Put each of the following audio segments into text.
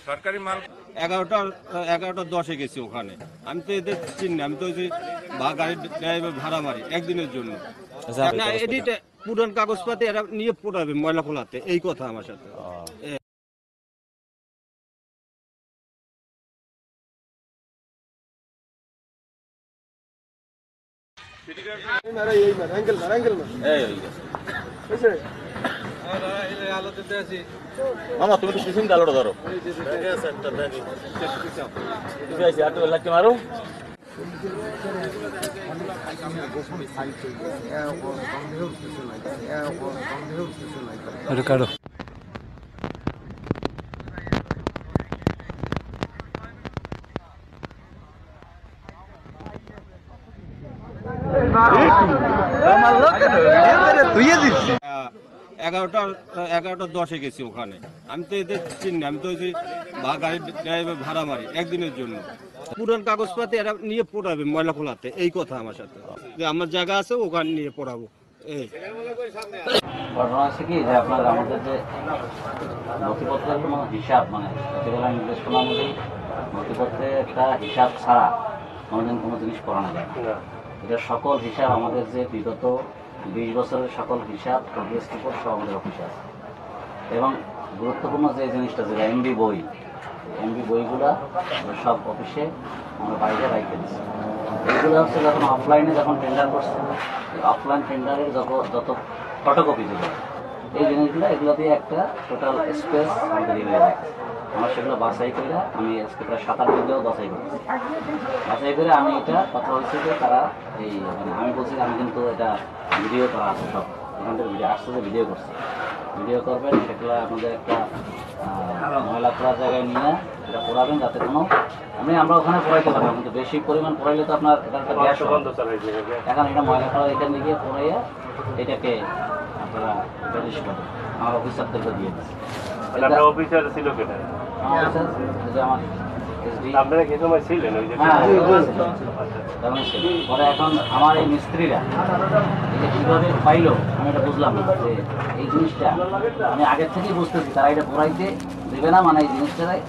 সরকারি মাল 11টা 10-এ গেছি ওখানে। আমি তো এদের চিনি, আমি তো ওই যে গাড়ির ড্রাইভার ভাড়া মারি একদিনের জন্য। এদিকে পুরান কাগজপাতি এরা নিয়ে পোড়াবে ময়লা ফোলাতে, এই কথা আমার সাথে। মামা তুমি তো পিছন গালোটা ধরো মারো। এগারোটা 10-এ গেছি ওখানে। আমি তো এদের চিনি, আমি তো ওই যে গাড়ির ড্রাইভার ভাড়া মারি একদিনের জন্য। পুরান কাগজপাতি এরা নিয়ে পোড়াবে ময়লা ফোলাতে, এই কথা আমার সাথে। যে আমার জায়গা আছে ওখানে নিয়ে পোড়াবো। এই ঘটনা আছে কি যে আপনার আমাদের যে নথিপত্রের কোনো হিসাব মানে প্রতিবেলা নির্দেশনার মধ্যেই নথিপত্রের একটা হিসাব ছাড়া কোনোদিন কোনো জিনিস করানো যায় না। এটা সকল হিসাব আমাদের যে বিগত 20 বছরের সকল হিসাব প্রোগ্রেস রিপোর্ট সব আমাদের অফিসে আছে। এবং গুরুত্বপূর্ণ যে জিনিসটা যেটা এমবি বইগুলা সব অফিসে আমরা বাইরে রাখতে দিচ্ছি। এইগুলো হচ্ছে যখন অফলাইনে যখন টেন্ডার করছে, অফলাইন টেন্ডারের যত ফটোকপি যেগুলো এই জিনিসগুলো এগুলো দিয়ে একটা টোটাল স্পেস আমাদের রিলে রাখছে। আমরা সেগুলো বাছাই করে আমি আজকে প্রায় 7-8 দিনেও বাছাই করছি। বাছাই করে আমি এটা কথা হচ্ছে যে তারা এই মানে আমি বলছি আমি কিন্তু এটা ভিডিও করা আছে, সব এখান থেকে ভিডিও আসছে যে ভিডিও করবেন, সেগুলো আমাদের একটা ময়লা পোড়ার জায়গায় নিয়ে এটা পোড়াবেন যাতে কোনো আমরা ওখানে পোড়াইতে পারবো, কিন্তু বেশি পরিমাণ পোড়াইলে তো আপনার এটা একটা গ্যাস এখন এটা ময়লা পোড়া এখানে গিয়ে পোড়াইয়া এটাকে আপনারা রেজিস্ট করবেন। আমার অফিসারদেরকে দিয়ে দিচ্ছি। অফিসার ছিল কেন আমার পরে এখন আমার এই মিস্ত্রিরা এটা কীভাবে পাইলো আমি এটা বুঝলাম না যে এই জিনিসটা আমি আগের থেকেই বুঝতেছি তারা এটা পোড়াইতে দেবে না, মানে এই জিনিসটাই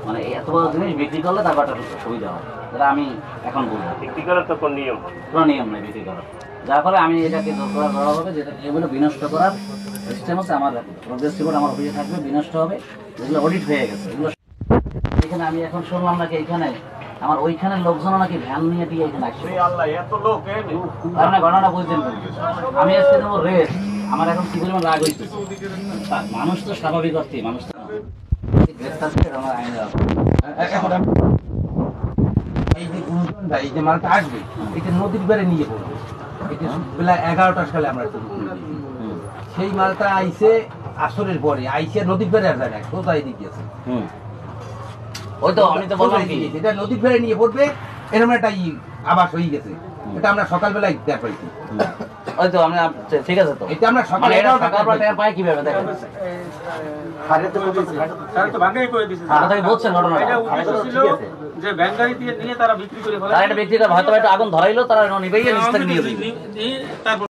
মানে এত বড় জিনিস বিক্রি করলে তার একটা সুবিধা হয়, যেটা আমি এখন বুঝলাম। বিক্রি করার তো কোনো নিয়ম নেই বিক্রি করার, যার ফলে আমি এটাকে ধরা হবে যেটা নিয়ম হলো বিনষ্ট করার সিস্টেম হচ্ছে আমার প্রোগ্রেস রিপোর্ট আমার অফিসে থাকবে, বিনষ্ট হবে, যেগুলো অডিট হয়ে গেছে এগুলো। এখানে আমি এখন শুনলাম নাকি এখানে আমার ওইখানে লোকজন নাকি ভ্যান নিয়ে দিয়ে এখানে আসছে। কারণ ঘটনাটা বুঝছেন আমি আজকে দেবো রেস্ট, আমার এখন কি পরিমাণ রাগ হয়েছে। মানুষ তো স্বাভাবিক অর্থে মানুষ তো আমার আইন এই যে মালটা আসবে এটা নদীর বেড়ে নিয়ে পড়বে, এটা বেলা 11টার সালে আমরা সেই মালটা আইসে আসরের পরে আইসে নদীর বেড়ে আর যায় না, কোথায় দিকে আছে ওই তো আমি তো বললাম কি এটা নদীর বেড়ে নিয়ে পড়বে, এরকম একটা আবাস হয়ে গেছে। এটা আমরা সকালবেলায় টের পাইছি। ওই তো আমি ঠিক আছে তো এটা আমরা সকালে সকালবেলা টের পাই কিভাবে দেখেন বলছেন ঘটনাটা যে ব্যাংক গাড়ি দিয়ে নিয়ে তারা বিক্রি করে তারা এটা বিক্রি করে হয়তো আগুন ধরাইলো, তারা নিবেই নিয়ে